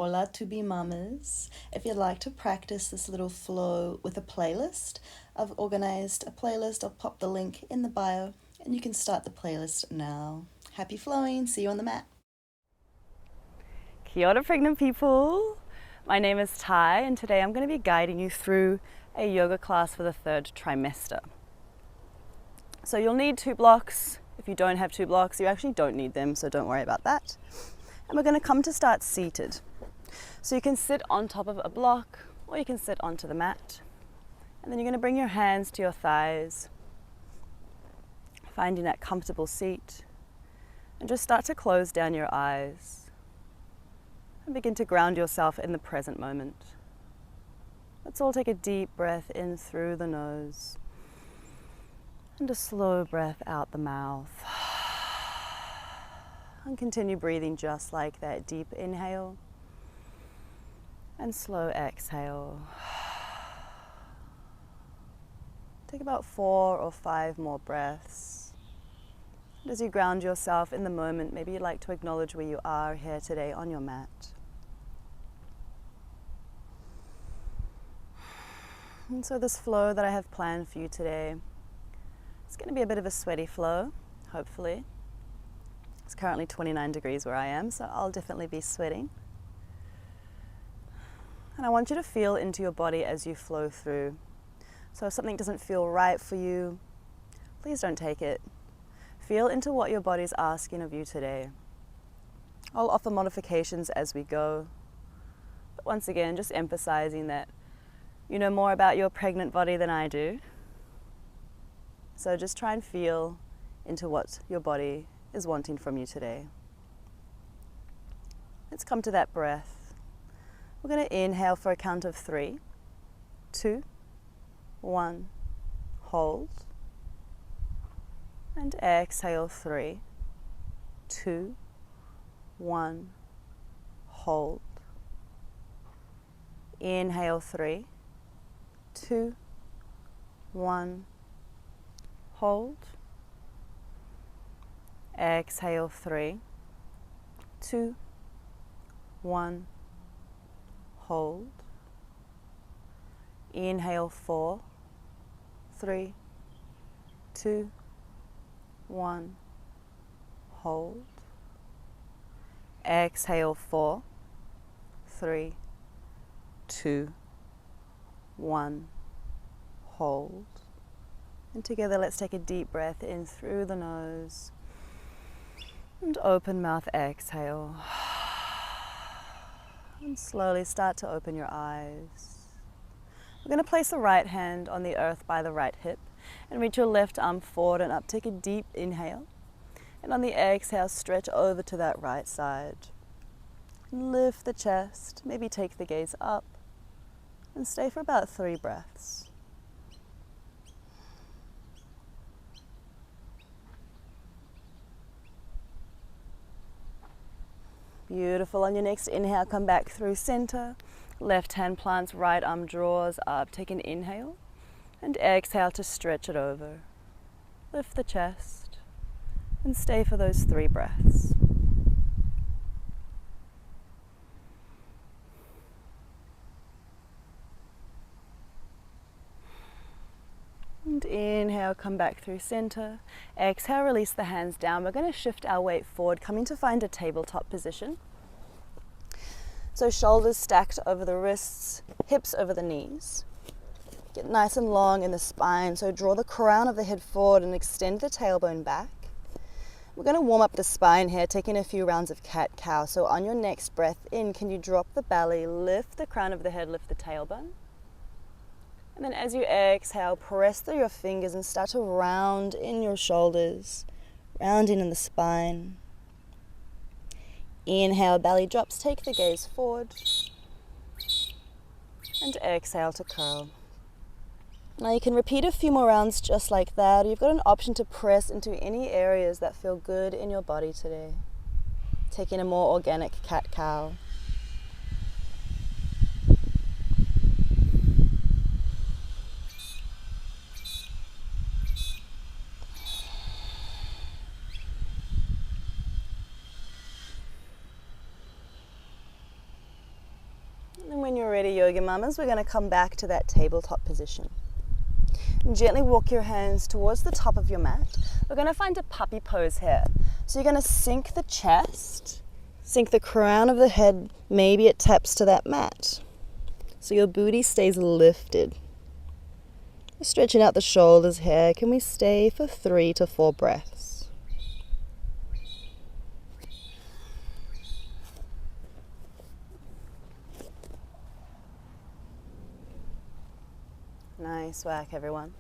Hola to be mamas. If you'd like to practice this little flow with a playlist, I've organized a playlist. I'll pop the link in the bio and you can start the playlist now. Happy flowing. See you on the mat. Kia ora, pregnant people. My name is Ty and today I'm going to be guiding you through a yoga class for the third trimester. So you'll need 2 blocks. If you don't have 2 blocks, you actually don't need them, so don't worry about that. And we're going to come to start seated. So you can sit on top of a block or you can sit onto the mat. And then you're going to bring your hands to your thighs, finding that comfortable seat. And just start to close down your eyes and begin to ground yourself in the present moment. Let's all take a deep breath in through the nose and a slow breath out the mouth. And continue breathing just like that. Deep inhale and slow exhale. Take about 4 or 5 more breaths. And as you ground yourself in the moment, maybe you'd like to acknowledge where you are here today on your mat. And so this flow that I have planned for you today, it's going to be a bit of a sweaty flow, hopefully. It's currently 29 degrees where I am, so I'll definitely be sweating. And I want you to feel into your body as you flow through. So if something doesn't feel right for you, please don't take it. Feel into what your body's asking of you today. I'll offer modifications as we go. But once again, just emphasizing that you know more about your pregnant body than I do. So just try and feel into what your body is wanting from you today. Let's come to that breath. We're going to inhale for a count of 3, 2, 1, hold. And exhale 3, 2, 1, hold. Inhale 3, 2, 1, hold. Exhale 3, 2, 1, hold. Inhale 4, 3, 2, 1, hold. Exhale 4, 3, 2, 1, hold. And together let's take a deep breath in through the nose and open mouth exhale. And slowly start to open your eyes. We're going to place the right hand on the earth by the right hip and reach your left arm forward and up. Take a deep inhale. And on the exhale, stretch over to that right side. Lift the chest, maybe take the gaze up and stay for about 3 breaths. Beautiful. On your next inhale, come back through center. Left hand plants, right arm draws up. Take an inhale and exhale to stretch it over. Lift the chest and stay for those 3 breaths. And inhale, come back through center. Exhale, release the hands down. We're going to shift our weight forward, coming to find a tabletop position. So shoulders stacked over the wrists, hips over the knees. Get nice and long in the spine, so draw the crown of the head forward and extend the tailbone back. We're going to warm up the spine here, taking a few rounds of cat-cow. So on your next breath in, can you drop the belly, lift the crown of the head, lift the tailbone. And then as you exhale, press through your fingers and start to round in your shoulders, rounding in the spine. Inhale, belly drops, take the gaze forward. And exhale to curl. Now you can repeat a few more rounds just like that. You've got an option to press into any areas that feel good in your body today. Taking a more organic cat-cow. And when you're ready, Yogi Mamas, we're going to come back to that tabletop position. And gently walk your hands towards the top of your mat. We're going to find a puppy pose here. So you're going to sink the chest, sink the crown of the head, maybe it taps to that mat. So your booty stays lifted. We're stretching out the shoulders here. Can we stay for 3 to 4 breaths? Nice work, everyone.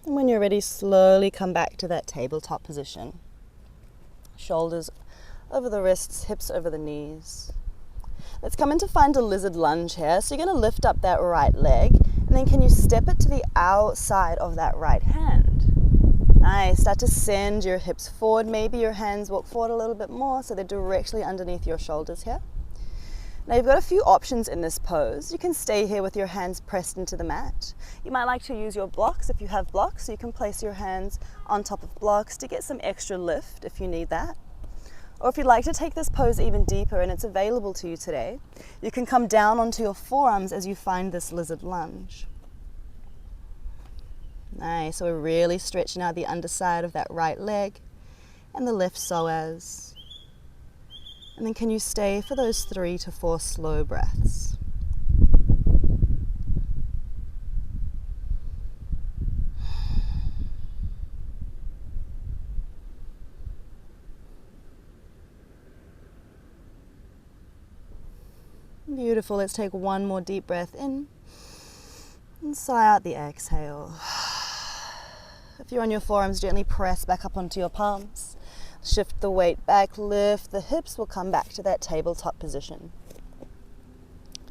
And when you're ready, slowly come back to that tabletop position. Shoulders over the wrists, hips over the knees. Let's come in to find a lizard lunge here. So you're going to lift up that right leg, and then can you step it to the outside of that right hand? Nice. Start to send your hips forward. Maybe your hands walk forward a little bit more so they're directly underneath your shoulders here. Now you've got a few options in this pose. You can stay here with your hands pressed into the mat. You might like to use your blocks if you have blocks, so you can place your hands on top of blocks to get some extra lift if you need that. Or if you'd like to take this pose even deeper, and it's available to you today, you can come down onto your forearms as you find this lizard lunge. Nice, so we're really stretching out the underside of that right leg and the left psoas. And then can you stay for those 3 to 4 slow breaths? Beautiful. Let's take one more deep breath in and sigh out the exhale. If you're on your forearms, gently press back up onto your palms. Shift the weight back, lift the hips. We'll come back to that tabletop position.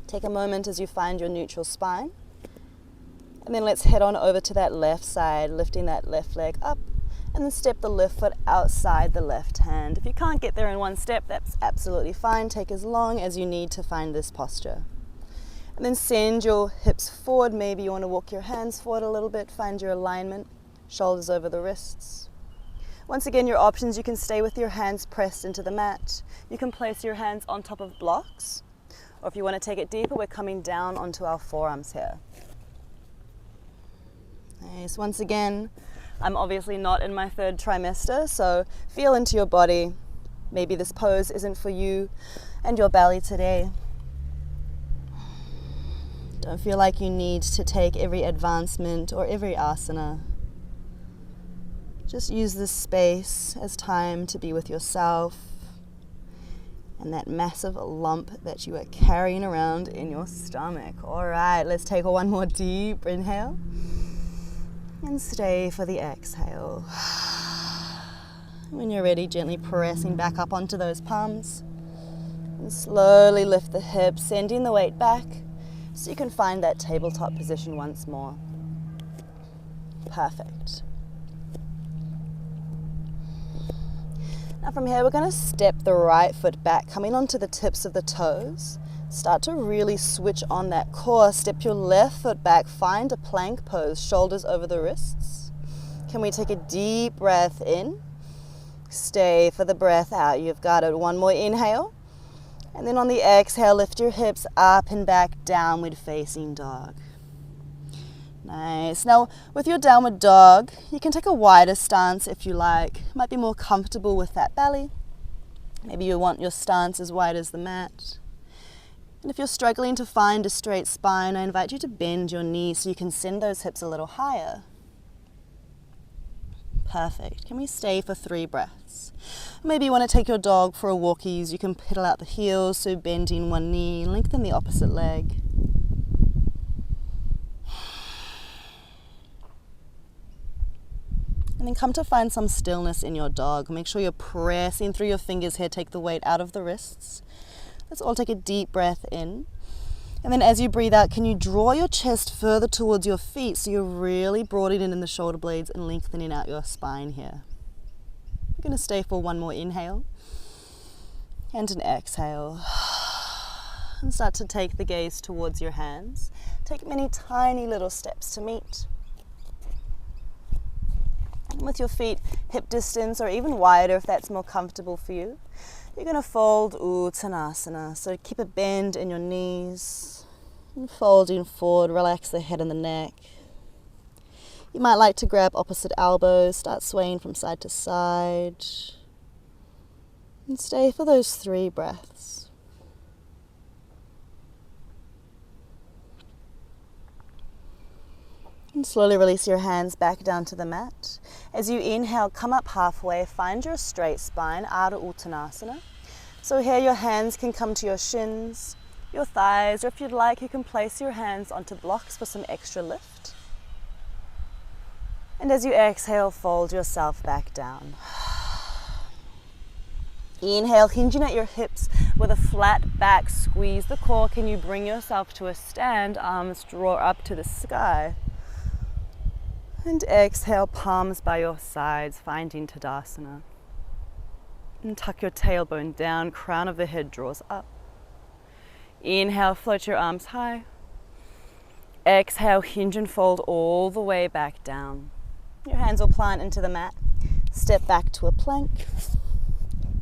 Take a moment as you find your neutral spine. And then let's head on over to that left side, lifting that left leg up. And then step the left foot outside the left hand. If you can't get there in one step, that's absolutely fine. Take as long as you need to find this posture. And then send your hips forward. Maybe you want to walk your hands forward a little bit. Find your alignment, shoulders over the wrists. Once again, your options, you can stay with your hands pressed into the mat. You can place your hands on top of blocks. Or if you want to take it deeper, we're coming down onto our forearms here. Nice. Once again, I'm obviously not in my 3rd trimester, so feel into your body. Maybe this pose isn't for you and your belly today. Don't feel like you need to take every advancement or every asana. Just use this space as time to be with yourself and that massive lump that you are carrying around in your stomach. All right, let's take one more deep inhale and stay for the exhale. When you're ready, gently pressing back up onto those palms and slowly lift the hips, sending the weight back so you can find that tabletop position once more. Perfect. Now from here, we're going to step the right foot back, coming onto the tips of the toes. Start to really switch on that core. Step your left foot back, find a plank pose, shoulders over the wrists. Can we take a deep breath in? Stay for the breath out. You've got it. One more inhale. And then on the exhale, lift your hips up and back, downward facing dog. Nice. Now, with your downward dog, you can take a wider stance if you like. Might be more comfortable with that belly. Maybe you want your stance as wide as the mat. And if you're struggling to find a straight spine, I invite you to bend your knees so you can send those hips a little higher. Perfect. Can we stay for 3 breaths? Maybe you want to take your dog for a walkies. You can pedal out the heels, so bending one knee, lengthen the opposite leg. And then come to find some stillness in your dog. Make sure you're pressing through your fingers here. Take the weight out of the wrists. Let's all take a deep breath in. And then as you breathe out, can you draw your chest further towards your feet so you're really broadening in the shoulder blades and lengthening out your spine here. You're going to stay for one more inhale and an exhale. And start to take the gaze towards your hands. Take many tiny little steps to meet. With your feet hip distance or even wider if that's more comfortable for you, you're going to fold Uttanasana. So keep a bend in your knees. And folding forward, relax the head and the neck. You might like to grab opposite elbows, start swaying from side to side. And stay for those 3 breaths. And slowly release your hands back down to the mat. As you inhale, come up halfway, find your straight spine, Ardha Uttanasana. So here your hands can come to your shins, your thighs, or if you'd like, you can place your hands onto blocks for some extra lift. And as you exhale, fold yourself back down. Inhale, hinging at your hips with a flat back, squeeze the core. Can you bring yourself to a stand, arms draw up to the sky? And exhale, palms by your sides, finding Tadasana. And tuck your tailbone down, crown of the head draws up. Inhale, float your arms high. Exhale, hinge and fold all the way back down. Your hands will plant into the mat. Step back to a plank.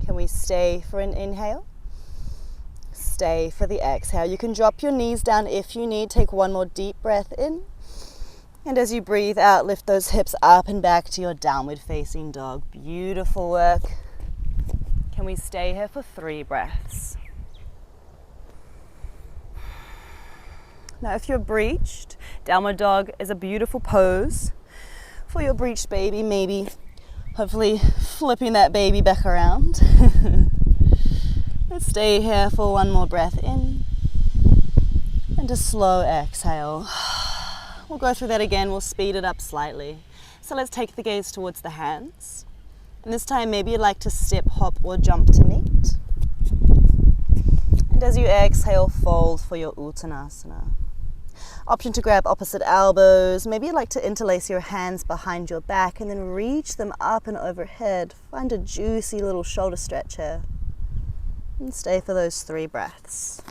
Can we stay for an inhale? Stay for the exhale. You can drop your knees down if you need. Take one more deep breath in. And as you breathe out, lift those hips up and back to your downward facing dog. Beautiful work. Can we stay here for 3 breaths? Now if you're breached, downward dog is a beautiful pose for your breached baby, maybe hopefully flipping that baby back around. Let's stay here for 1 more breath in and a slow exhale. We'll go through that again, we'll speed it up slightly. So let's take the gaze towards the hands. And this time maybe you'd like to step, hop or jump to meet. And as you exhale, fold for your Uttanasana. Option to grab opposite elbows. Maybe you'd like to interlace your hands behind your back and then reach them up and overhead. Find a juicy little shoulder stretch here. And stay for those 3 breaths.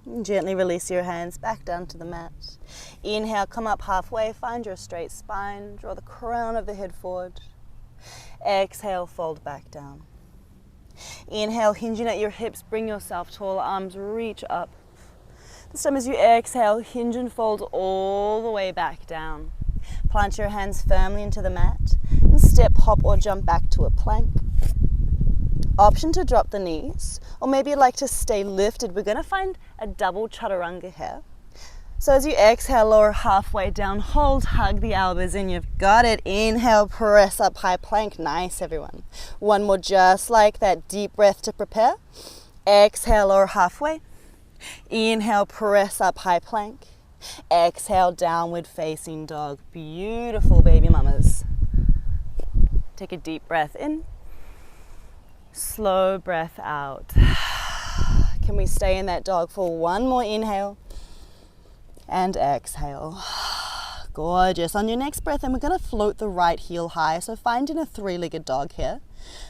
And gently release your hands back down to the mat. Inhale, come up halfway, find your straight spine, draw the crown of the head forward. Exhale, fold back down. Inhale, hinging at your hips, bring yourself tall, arms reach up. This time as you exhale, hinge and fold all the way back down. Plant your hands firmly into the mat and step, hop or jump back to a plank. Option to drop the knees, or maybe you'd like to stay lifted. We're going to find a double chaturanga here. So as you exhale, lower halfway down, hold, hug the elbows in. You've got it. Inhale, press up, high plank. Nice, everyone. 1 more, just like that. Deep breath to prepare. Exhale, lower halfway. Inhale, press up, high plank. Exhale, downward facing dog. Beautiful, baby mamas. Take a deep breath in. Slow breath out. Can we stay in that dog for 1 more inhale? And exhale. Gorgeous. On your next breath, and we're going to float the right heel high. So finding a 3-legged dog here.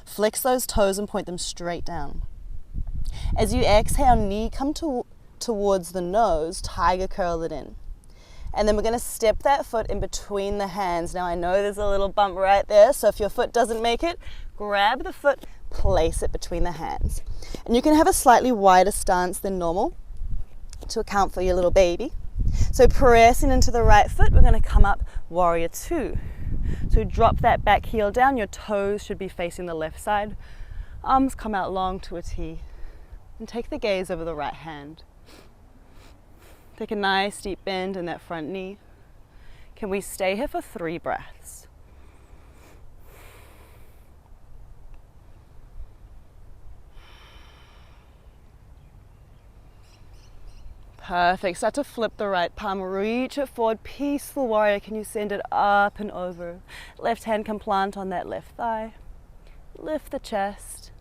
Flex those toes and point them straight down. As you exhale, knee come towards the nose, tiger curl it in. And then we're going to step that foot in between the hands. Now I know there's a little bump right there, so if your foot doesn't make it, grab the foot, place it between the hands. And you can have a slightly wider stance than normal to account for your little baby. So pressing into the right foot, we're going to come up warrior 2. So drop that back heel down, your toes should be facing the left side. Arms come out long to a T. And take the gaze over the right hand. Take a nice deep bend in that front knee. Can we stay here for 3 breaths? Perfect. Start to flip the right palm, reach it forward, peaceful warrior. Can you send it up and over? Left hand can plant on that left thigh. Lift the chest,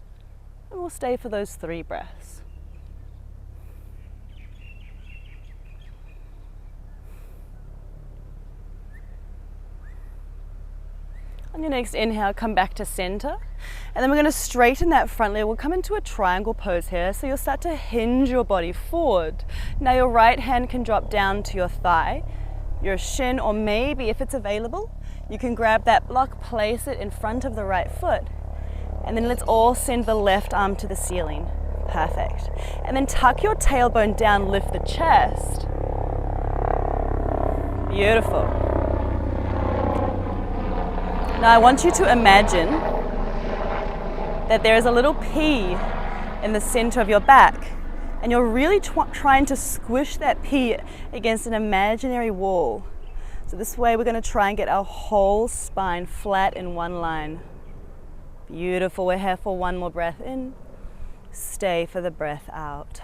and we'll stay for those 3 breaths. On your next inhale, come back to center. And then we're going to straighten that front leg. We'll come into a triangle pose here. So you'll start to hinge your body forward. Now your right hand can drop down to your thigh, your shin, or maybe if it's available, you can grab that block, place it in front of the right foot. And then let's all send the left arm to the ceiling. Perfect. And then tuck your tailbone down, lift the chest. Beautiful. Now I want you to imagine that there is a little P in the center of your back, and you're really trying to squish that P against an imaginary wall. So this way we're going to try and get our whole spine flat in one line. Beautiful. We're here for one more breath in. Stay for the breath out.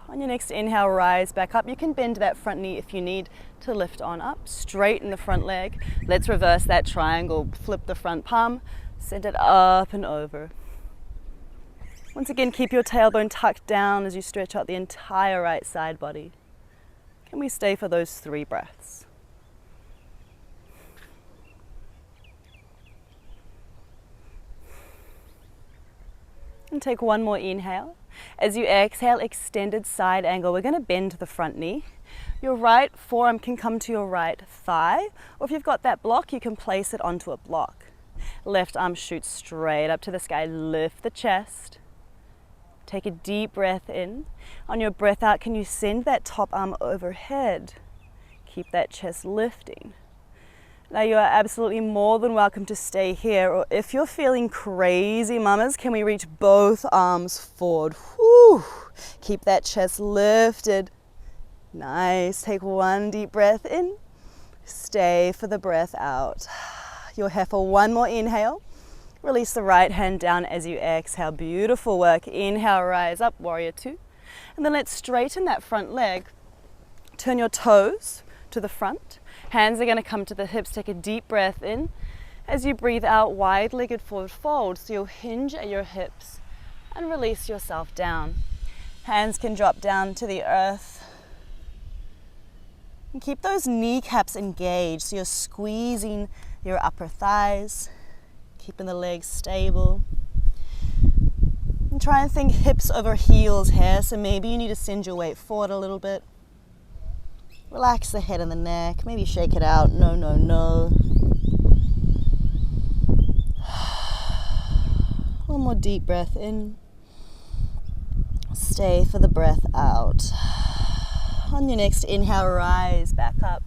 On your next inhale, rise back up. You can bend that front knee if you need to lift on up. Straighten the front leg. Let's reverse that triangle. Flip the front palm. Send it up and over. Once again, keep your tailbone tucked down as you stretch out the entire right side body. Can we stay for those 3 breaths? And take one more inhale. As you exhale, extended side angle. We're going to bend the front knee. Your right forearm can come to your right thigh, or if you've got that block, you can place it onto a block. Left arm shoots straight up to the sky. Lift the chest. Take a deep breath in. On your breath out, can you send that top arm overhead? Keep that chest lifting. Now you are absolutely more than welcome to stay here, or if you're feeling crazy, mamas, can we reach both arms forward? Whew. Keep that chest lifted. Nice. Take one deep breath in. Stay for the breath out. You're here for one more inhale. Release the right hand down as you exhale. Beautiful work. Inhale, rise up, warrior 2. And then let's straighten that front leg. Turn your toes to the front. Hands are going to come to the hips. Take a deep breath in. As you breathe out, wide-legged forward fold. So you'll hinge at your hips and release yourself down. Hands can drop down to the earth. And keep those kneecaps engaged. So you're squeezing your upper thighs, keeping the legs stable. And try and think hips over heels here. So maybe you need to send your weight forward a little bit. Relax the head and the neck. Maybe shake it out. No, no, no. One more deep breath in. Stay for the breath out. On your next inhale, rise back up.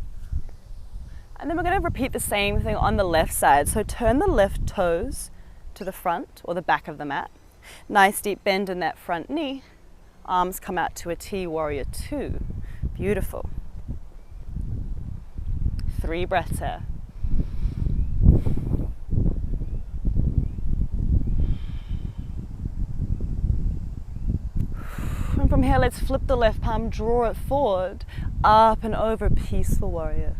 And then we're going to repeat the same thing on the left side. So turn the left toes to the front or the back of the mat. Nice deep bend in that front knee. Arms come out to a T, warrior 2. Beautiful. 3 breaths here. And from here, let's flip the left palm, draw it forward, up and over, peaceful warrior.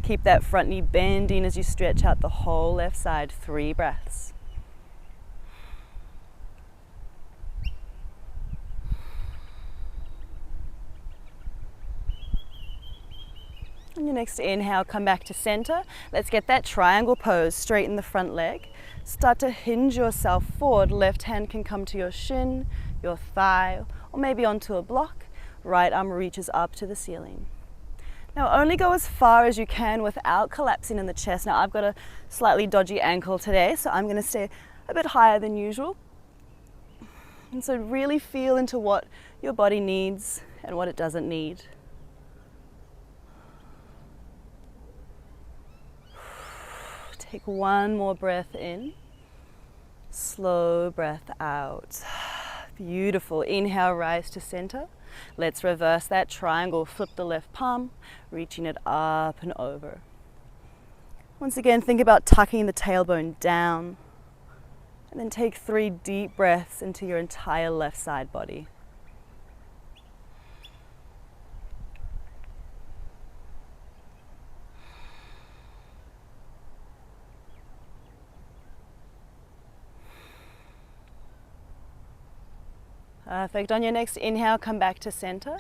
Keep that front knee bending as you stretch out the whole left side. 3 breaths. On your next inhale, come back to center. Let's get that triangle pose. Straighten the front leg. Start to hinge yourself forward. Left hand can come to your shin, your thigh, or maybe onto a block. Right arm reaches up to the ceiling. Now only go as far as you can without collapsing in the chest. Now I've got a slightly dodgy ankle today, so I'm going to stay a bit higher than usual. And so really feel into what your body needs and what it doesn't need. Take one more breath in. Slow breath out. Beautiful. Inhale, rise to center. Let's reverse that triangle. Flip the left palm, reaching it up and over. Once again, think about tucking the tailbone down. And then take 3 deep breaths into your entire left side body. Perfect. On your next inhale, come back to center.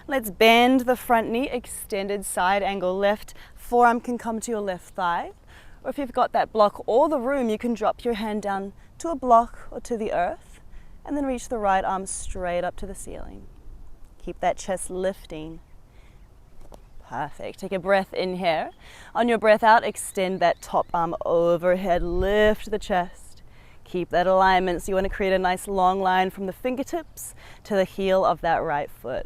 Let's bend the front knee, extended side angle left. Forearm can come to your left thigh. Or if you've got that block or the room, you can drop your hand down to a block or to the earth and then reach the right arm straight up to the ceiling. Keep that chest lifting. Perfect. Take a breath in here. On your breath out, extend that top arm overhead, lift the chest. Keep that alignment. So you want to create a nice long line from the fingertips to the heel of that right foot.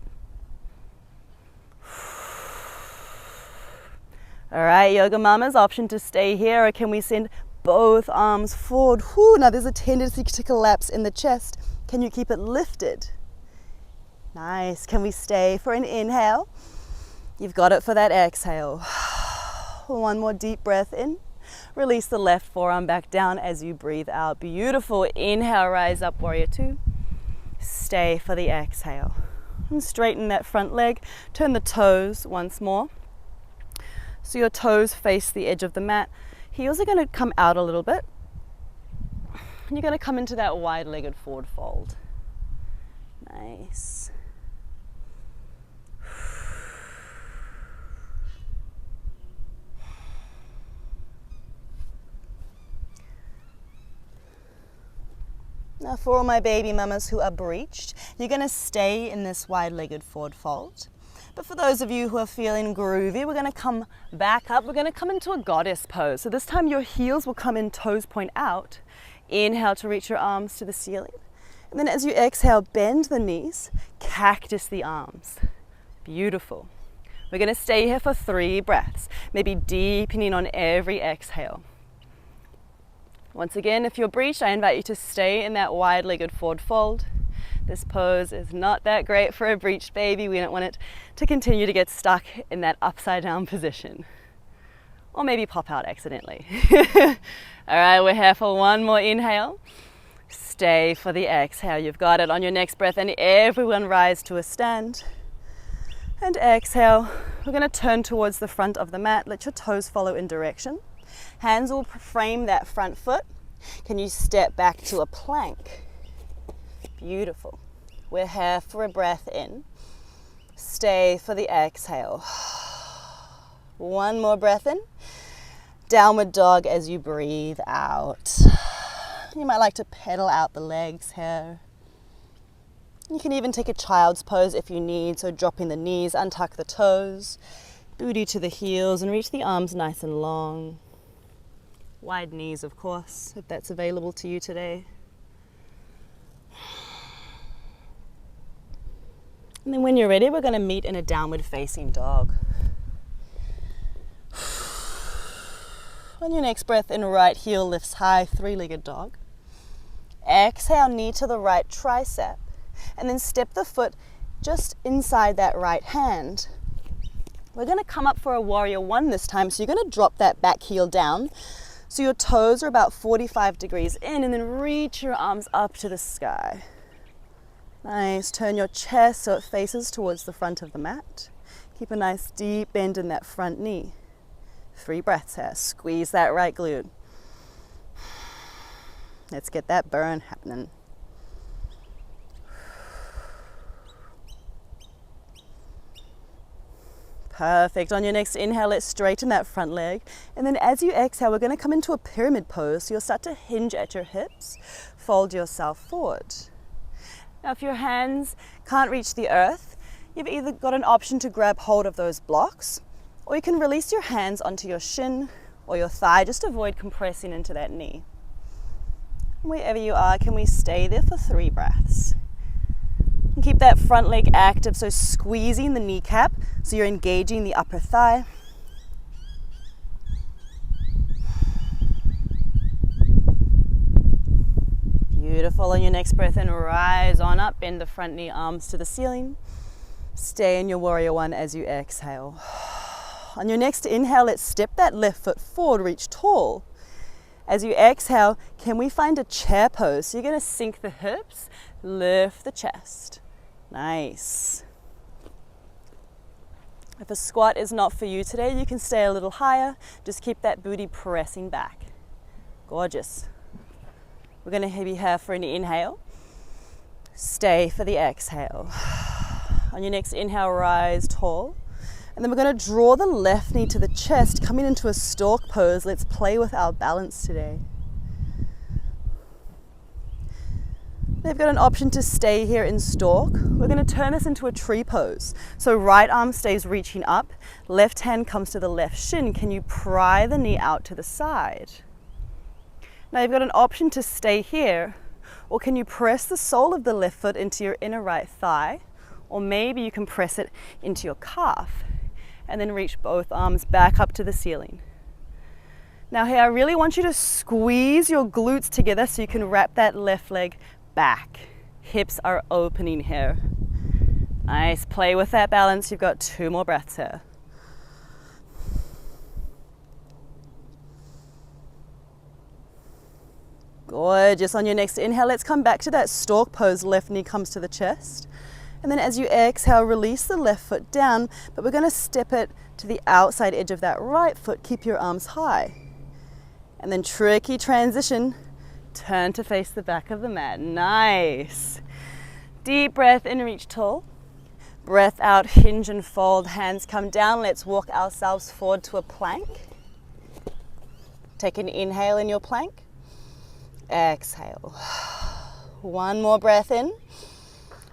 All right, yoga mamas, option to stay here, or can we send both arms forward? Whew, now there's a tendency to collapse in the chest. Can you keep it lifted? Nice. Can we stay for an inhale? You've got it for that exhale. One more deep breath in. Release the left forearm back down as you breathe out. Beautiful. Inhale, rise up, warrior two. Stay for the exhale. And straighten that front leg. Turn the toes once more. So your toes face the edge of the mat. Heels are going to come out a little bit. And you're going to come into that wide-legged forward fold. Nice. Now for all my baby mamas who are breached, you're going to stay in this wide-legged forward fold. But for those of you who are feeling groovy, we're going to come back up. We're going to come into a goddess pose. So this time your heels will come in, toes point out. Inhale to reach your arms to the ceiling. And then as you exhale, bend the knees, cactus the arms. Beautiful. We're going to stay here for 3 breaths, maybe deepening on every exhale. Once again, if you're breached, I invite you to stay in that wide-legged forward fold. This pose is not that great for a breached baby. We don't want it to continue to get stuck in that upside down position. Or maybe pop out accidentally. All right, we're here for one more inhale. Stay for the exhale. You've got it. On your next breath, and everyone rise to a stand. And exhale. We're going to turn towards the front of the mat. Let your toes follow in direction. Hands will frame that front foot. Can you step back to a plank? Beautiful. We're here for a breath in. Stay for the exhale. One more breath in. Downward dog as you breathe out. You might like to pedal out the legs here. You can even take a child's pose if you need, so dropping the knees, untuck the toes, booty to the heels, and reach the arms nice and long. Wide knees, of course, if that's available to you today. And then when you're ready, we're going to meet in a downward facing dog. On your next breath in, right heel lifts high, 3-legged dog. Exhale, knee to the right tricep. And then step the foot just inside that right hand. We're going to come up for a warrior one this time. So you're going to drop that back heel down. So your toes are about 45 degrees in, and then reach your arms up to the sky. Nice. Turn your chest so it faces towards the front of the mat. Keep a nice deep bend in that front knee. 3 breaths here. Squeeze that right glute. Let's get that burn happening. Perfect. On your next inhale, let's straighten that front leg. And then as you exhale, we're going to come into a pyramid pose. So you'll start to hinge at your hips. Fold yourself forward. Now, if your hands can't reach the earth, you've either got an option to grab hold of those blocks, or you can release your hands onto your shin or your thigh. Just avoid compressing into that knee. Wherever you are, can we stay there for 3 breaths? And keep that front leg active, so squeezing the kneecap so you're engaging the upper thigh. Beautiful. On your next breath in, rise on up, bend the front knee, arms to the ceiling. Stay in your warrior one as you exhale. On your next inhale, let's step that left foot forward, reach tall. As you exhale, can we find a chair pose? So you're going to sink the hips, lift the chest. Nice. If a squat is not for you today, you can stay a little higher. Just keep that booty pressing back. Gorgeous. We're going to be here for an inhale. Stay for the exhale. On your next inhale, rise tall. And then we're going to draw the left knee to the chest, coming into a stork pose. Let's play with our balance today. They've got an option to stay here in stork. We're going to turn this into a tree pose. So right arm stays reaching up, left hand comes to the left shin. Can you pry the knee out to the side? Now you've got an option to stay here, or can you press the sole of the left foot into your inner right thigh, or maybe you can press it into your calf and then reach both arms back up to the ceiling. Now here, I really want you to squeeze your glutes together so you can wrap that left leg back. Hips are opening here. Nice, play with that balance. You've got 2 more breaths here. Gorgeous. On your next inhale, let's come back to that stork pose. Left knee comes to the chest. And then as you exhale, release the left foot down, but we're going to step it to the outside edge of that right foot. Keep your arms high. And then tricky transition, turn to face the back of the mat. Nice. Deep breath in, reach tall. Breath out, hinge and fold, hands come down. Let's walk ourselves forward to a plank. Take an inhale in your plank. Exhale. 1 more breath in.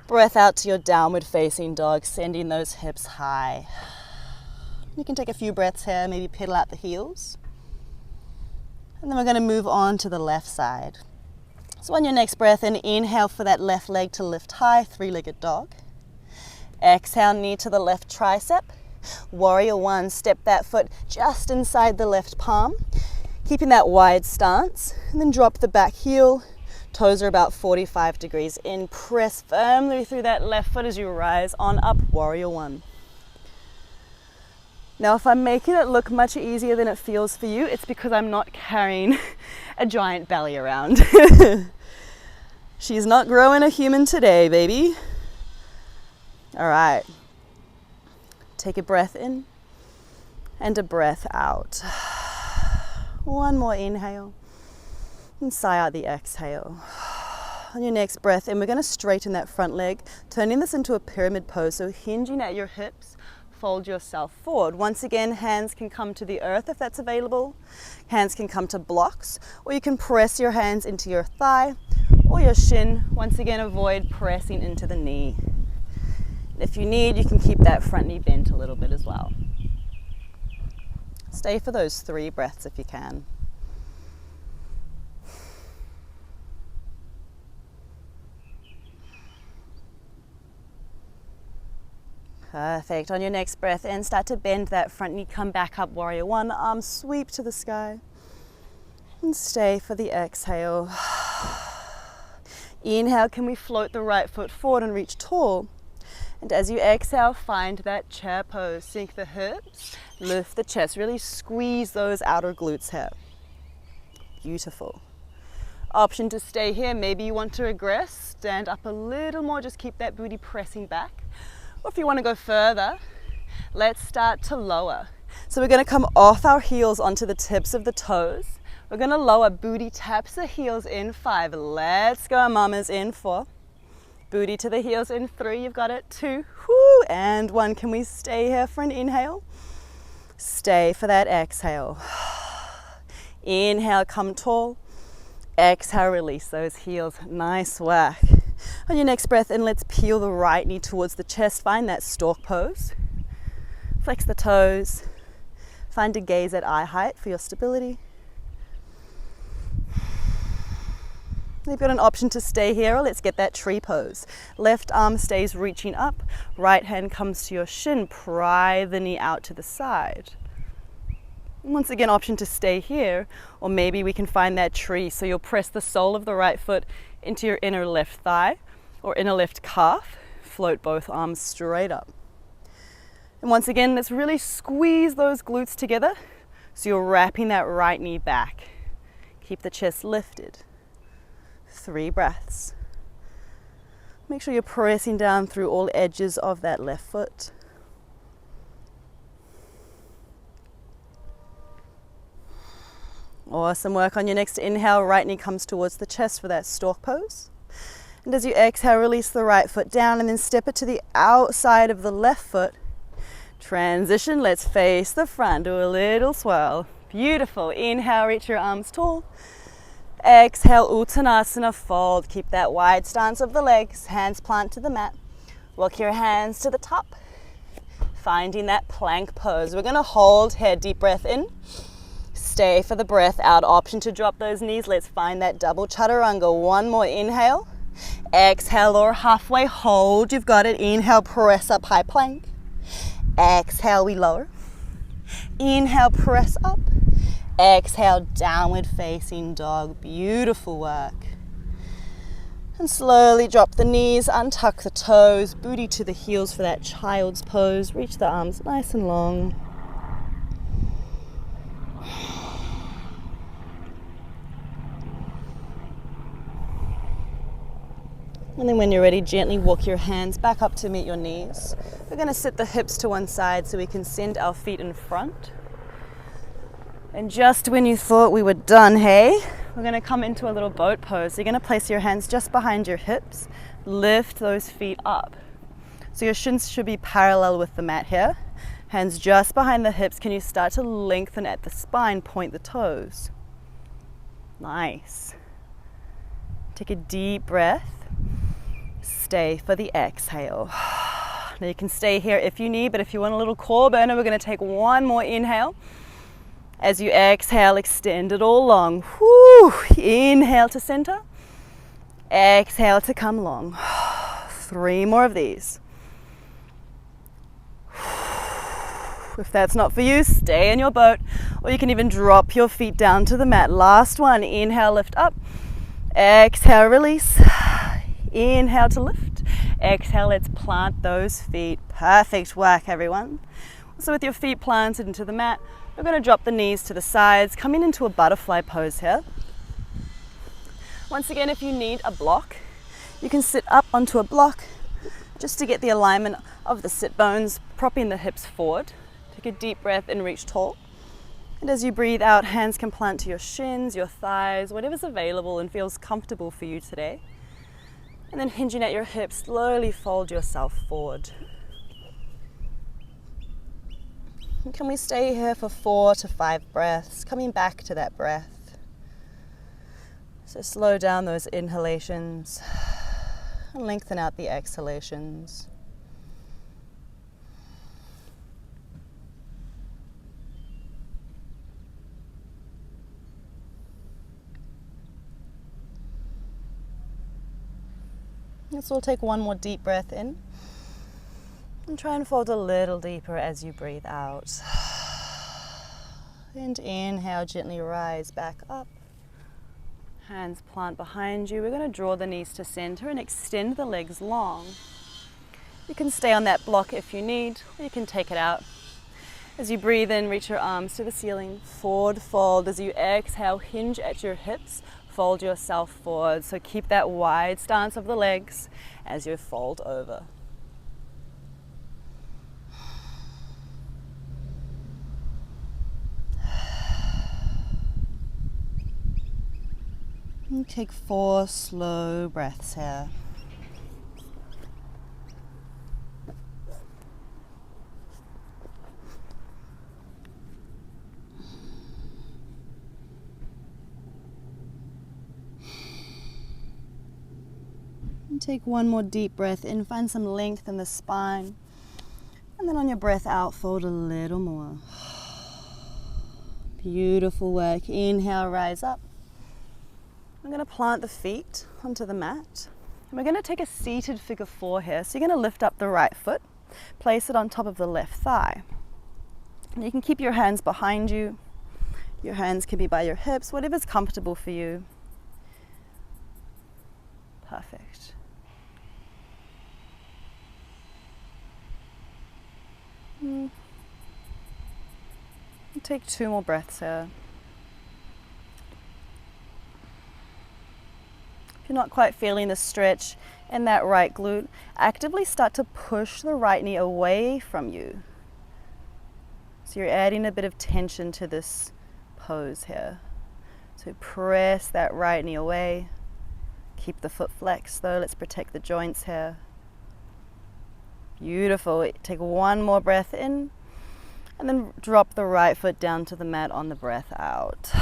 Breath out to your downward facing dog, sending those hips high. You can take a few breaths here, maybe pedal out the heels. And then we're going to move on to the left side. So on your next breath in, inhale for that left leg to lift high, 3-legged dog. Exhale, knee to the left tricep. Warrior 1, step that foot just inside the left palm, keeping that wide stance, and then drop the back heel. Toes are about 45 degrees in. Press firmly through that left foot as you rise on up, Warrior 1. Now, if I'm making it look much easier than it feels for you, it's because I'm not carrying a giant belly around. She's not growing a human today, baby. All right. Take a breath in and a breath out. 1 more inhale. And sigh out the exhale. On your next breath in, we're going to straighten that front leg, turning this into a pyramid pose. So hinging at your hips, fold yourself forward. Once again, hands can come to the earth if that's available. Hands can come to blocks, or you can press your hands into your thigh or your shin. Once again, avoid pressing into the knee. If you need, you can keep that front knee bent a little bit as well. Stay for those 3 breaths if you can. Perfect. On your next breath in, start to bend that front knee, come back up, Warrior 1, arms sweep to the sky. And stay for the exhale. Inhale, can we float the right foot forward and reach tall? And as you exhale, find that chair pose. Sink the hips, lift the chest, really squeeze those outer glutes here. Beautiful. Option to stay here. Maybe you want to regress, stand up a little more, just keep that booty pressing back. Or if you want to go further, let's start to lower. So we're going to come off our heels onto the tips of the toes. We're going to lower, booty taps the heels in 5. Let's go, mamas, in 4. Booty to the heels in 3, you've got it, 2, whoo, and 1. Can we stay here for an inhale? Stay for that exhale. Inhale, come tall. Exhale, release those heels, nice work. On your next breath in, let's peel the right knee towards the chest. Find that stork pose. Flex the toes. Find a gaze at eye height for your stability. You've got an option to stay here, or let's get that tree pose. Left arm stays reaching up. Right hand comes to your shin. Pry the knee out to the side. Once again, option to stay here, or maybe we can find that tree. So you'll press the sole of the right foot into your inner left thigh or inner left calf. Float both arms straight up. And once again, let's really squeeze those glutes together so you're wrapping that right knee back. Keep the chest lifted. 3 breaths. Make sure you're pressing down through all edges of that left foot. Awesome work. On your next inhale, right knee comes towards the chest for that stork pose. And as you exhale, release the right foot down and then step it to the outside of the left foot. Transition, let's face the front, do a little swirl. Beautiful. Inhale, reach your arms tall. Exhale, Uttanasana, fold. Keep that wide stance of the legs. Hands plant to the mat. Walk your hands to the top. Finding that plank pose. We're going to hold here, deep breath in. Stay for the breath out. Option to drop those knees. Let's find that double chaturanga. One more inhale. Exhale or halfway hold. You've got it. Inhale, press up, high plank. Exhale, we lower. Inhale, press up. Exhale, downward facing dog. Beautiful work. And slowly drop the knees, untuck the toes, booty to the heels for that child's pose. Reach the arms nice and long. And then when you're ready, gently walk your hands back up to meet your knees. We're going to sit the hips to one side so we can send our feet in front. And just when you thought we were done, hey, we're going to come into a little boat pose. So you're going to place your hands just behind your hips, lift those feet up. So your shins should be parallel with the mat here. Hands just behind the hips. Can you start to lengthen at the spine, point the toes? Nice. Take a deep breath. Stay for the exhale. Now you can stay here if you need, but if you want a little core burner, we're going to take one more inhale. As you exhale, extend it all long. Whew. Inhale to center. Exhale to come long. 3 more of these. If that's not for you, stay in your boat, or you can even drop your feet down to the mat. Last one. Inhale, lift up. Exhale, release. Inhale to lift. Exhale, let's plant those feet. Perfect work, everyone. So with your feet planted into the mat, we're going to drop the knees to the sides, coming into a butterfly pose here. Once again, if you need a block, you can sit up onto a block just to get the alignment of the sit bones, propping the hips forward. Take a deep breath and reach tall. And as you breathe out, hands can plant to your shins, your thighs, whatever's available and feels comfortable for you today. And then hinging at your hips, slowly fold yourself forward. And can we stay here for 4 to 5 breaths, coming back to that breath. So slow down those inhalations and lengthen out the exhalations. So we'll take one more deep breath in and try and fold a little deeper as you breathe out. And inhale, gently rise back up. Hands plant behind you. We're going to draw the knees to center and extend the legs long. You can stay on that block if you need, or you can take it out. As you breathe in, reach your arms to the ceiling. Forward fold. As you exhale, hinge at your hips. Fold yourself forward. So keep that wide stance of the legs as you fold over. And take 4 slow breaths here. And take one more deep breath in, find some length in the spine. And then on your breath out, fold a little more. Beautiful work. Inhale, rise up. I'm going to plant the feet onto the mat. And we're going to take a seated figure 4 here. So you're going to lift up the right foot, place it on top of the left thigh. And you can keep your hands behind you. Your hands can be by your hips, whatever's comfortable for you. Perfect. Take 2 more breaths here. If you're not quite feeling the stretch in that right glute, actively start to push the right knee away from you. So you're adding a bit of tension to this pose here. So press that right knee away. Keep the foot flexed though, let's protect the joints here. Beautiful. Take one more breath in and then drop the right foot down to the mat on the breath out.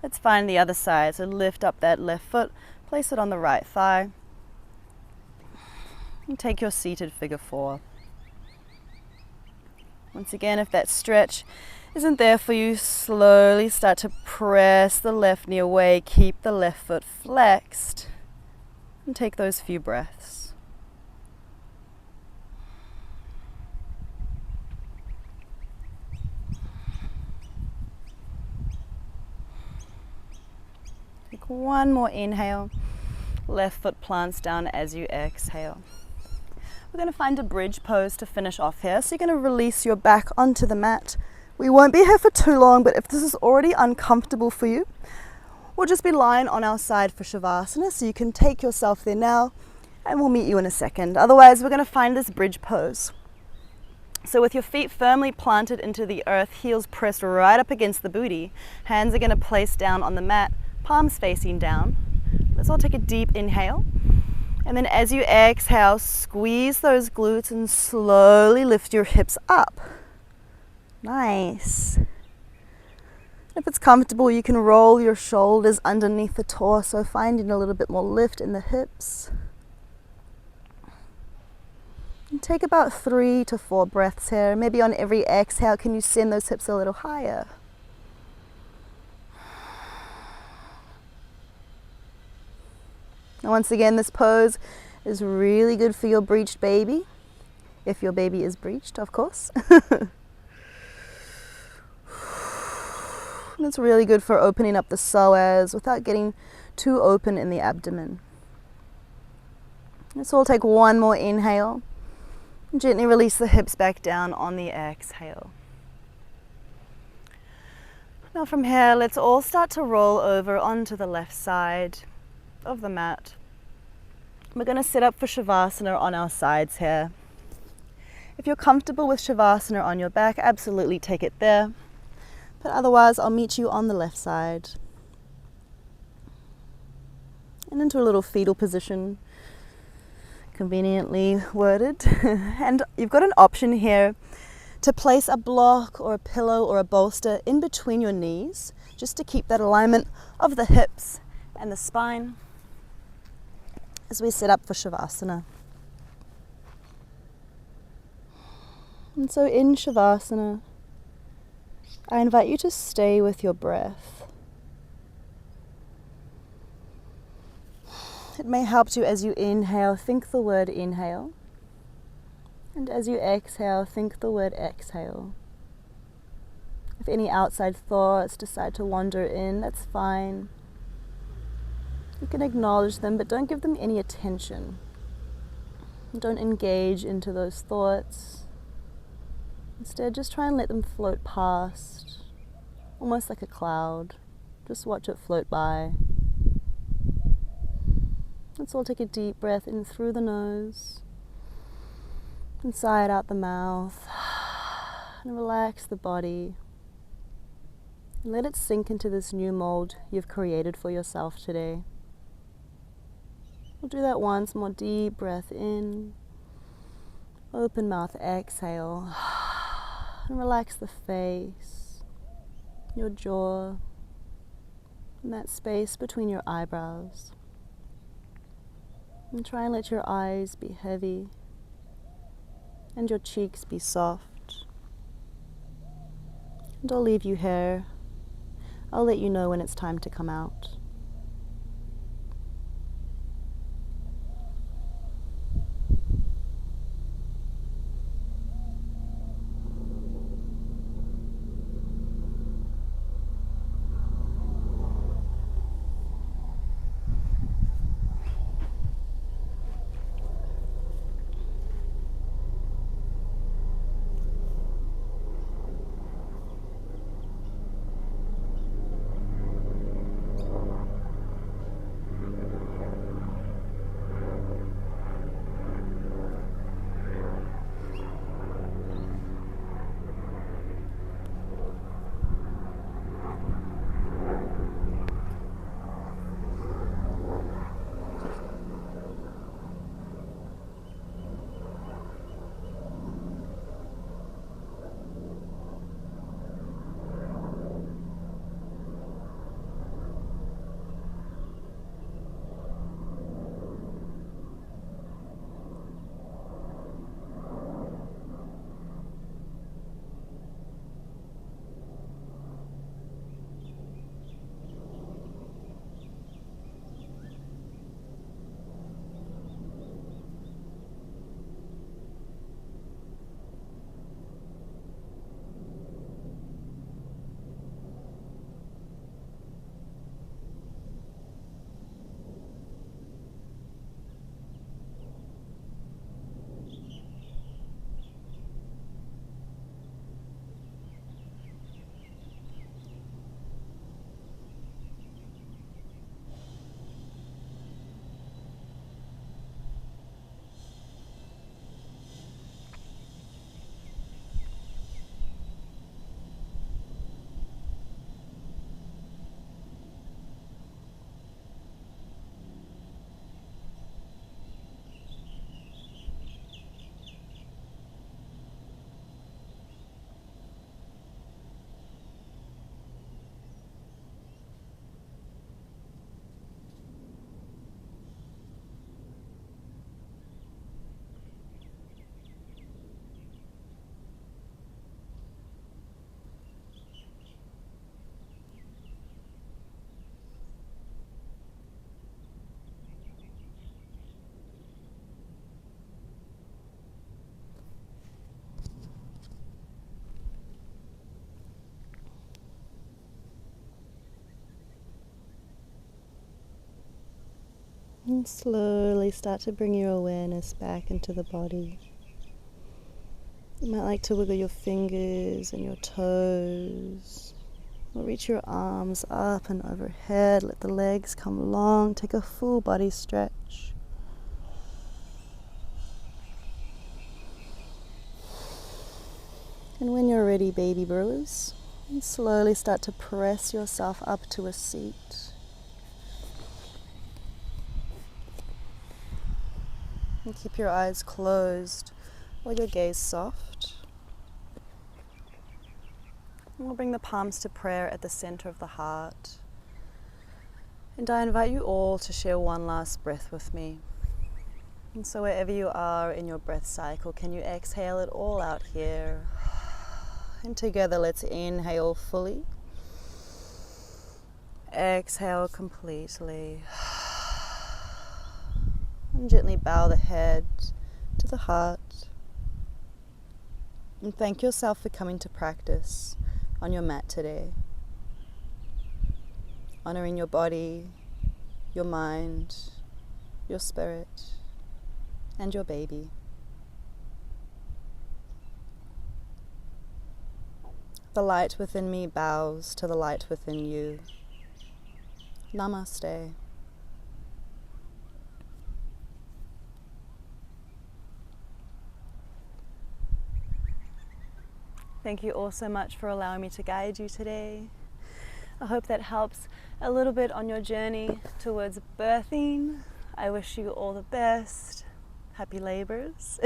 Let's find the other side. So lift up that left foot, place it on the right thigh, and take your seated figure 4. Once again, if that stretch isn't there for you, slowly start to press the left knee away, keep the left foot flexed, and take those few breaths. Take one more inhale, left foot plants down as you exhale. We're going to find a bridge pose to finish off here. So you're going to release your back onto the mat. We won't be here for too long, but if this is already uncomfortable for you, we'll just be lying on our side for Shavasana, so you can take yourself there now, and we'll meet you in a second. Otherwise, we're going to find this bridge pose. So with your feet firmly planted into the earth, heels pressed right up against the booty, hands are going to place down on the mat, palms facing down. Let's all take a deep inhale. And then as you exhale, squeeze those glutes and slowly lift your hips up. Nice. If it's comfortable, you can roll your shoulders underneath the torso, finding a little bit more lift in the hips. And take about 3 to 4 breaths here. Maybe on every exhale, can you send those hips a little higher? And once again, this pose is really good for your breached baby, if your baby is breached, of course. And it's really good for opening up the psoas without getting too open in the abdomen. Let's all take one more inhale. And gently release the hips back down on the exhale. Now from here, let's all start to roll over onto the left side of the mat. We're going to sit up for Shavasana on our sides here. If you're comfortable with Shavasana on your back, absolutely take it there. But otherwise, I'll meet you on the left side. And into a little fetal position, conveniently worded. And you've got an option here to place a block or a pillow or a bolster in between your knees, just to keep that alignment of the hips and the spine as we sit up for Shavasana. And so in Shavasana, I invite you to stay with your breath. It may help you as you inhale, think the word inhale. And as you exhale, think the word exhale. If any outside thoughts decide to wander in, that's fine. You can acknowledge them, but don't give them any attention. Don't engage into those thoughts. Instead, just try and let them float past, almost like a cloud. Just watch it float by. Let's all take a deep breath in through the nose, and sigh it out the mouth, and relax the body. And let it sink into this new mold you've created for yourself today. We'll do that once more. Deep breath in, open mouth, exhale. And relax the face, your jaw, and that space between your eyebrows. And try and let your eyes be heavy and your cheeks be soft. And I'll leave you here. I'll let you know when it's time to come out. And slowly start to bring your awareness back into the body. You might like to wiggle your fingers and your toes. Or reach your arms up and overhead. Let the legs come long. Take a full body stretch. And when you're ready, baby brewers, slowly start to press yourself up to a seat. And keep your eyes closed or your gaze soft. And we'll bring the palms to prayer at the center of the heart. And I invite you all to share one last breath with me. And so wherever you are in your breath cycle, can you exhale it all out here? And together let's inhale fully. Exhale completely. And gently bow the head to the heart. And thank yourself for coming to practice on your mat today. Honoring your body, your mind, your spirit, and your baby. The light within me bows to the light within you. Namaste. Thank you all so much for allowing me to guide you today. I hope that helps a little bit on your journey towards birthing. I wish you all the best. Happy labors.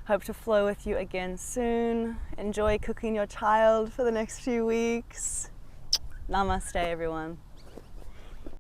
Hope to flow with you again soon. Enjoy cooking your child for the next few weeks. Namaste, everyone.